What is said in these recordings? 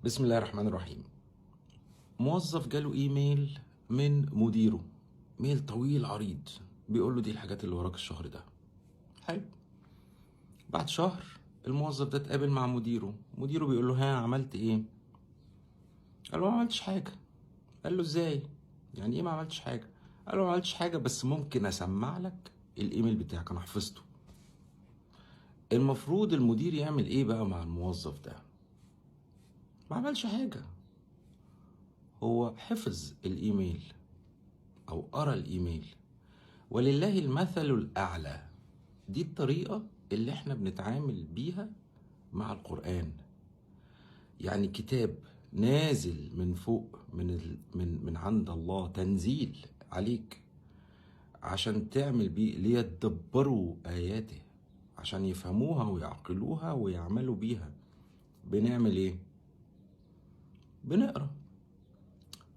بسم الله الرحمن الرحيم. موظف جاله ايميل من مديره، ميل طويل عريض بيقول له دي الحاجات اللي وراك الشهر ده. حلو. بعد شهر الموظف ده اتقابل مع مديره بيقول له ها عملت ايه؟ قال له ما عملتش حاجه. قال له ازاي؟ يعني ايه ما عملتش حاجه؟ قال له ما عملتش حاجه بس ممكن اسمع لك الايميل بتاعك انا حفظته. المفروض المدير يعمل ايه بقى مع الموظف ده؟ ما عملش حاجه، هو حفظ الايميل او قرا الايميل. ولله المثل الأعلى. دي الطريقة اللي احنا بنتعامل بيها مع القرآن. يعني كتاب نازل من فوق من عند الله، تنزيل عليك عشان تعمل بيه، ليتدبروا آياته، عشان يفهموها ويعقلوها ويعملوا بيها. بنعمل ايه؟ بنقرا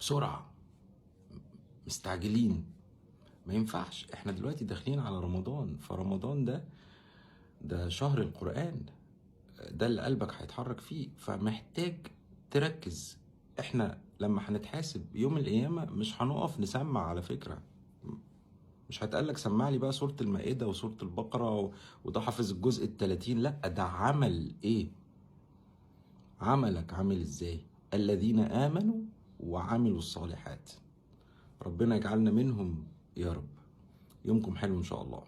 بسرعة، مستعجلين. ما ينفعش، احنا دلوقتي داخلين على رمضان، فرمضان ده شهر القرآن، ده اللي قلبك هيتحرك فيه، فمحتاج تركز. احنا لما هنتحاسب يوم القيامة مش هنقف نسمع على فكرة. مش هتقالك سمع لي بقى سورة المائدة وسورة البقرة وده حافظ الجزء ال30. لا، ده عمل ايه؟ عملك عامل ازاي؟ الذين آمنوا وعملوا الصالحات. ربنا يجعلنا منهم يا رب. يومكم حلو ان شاء الله.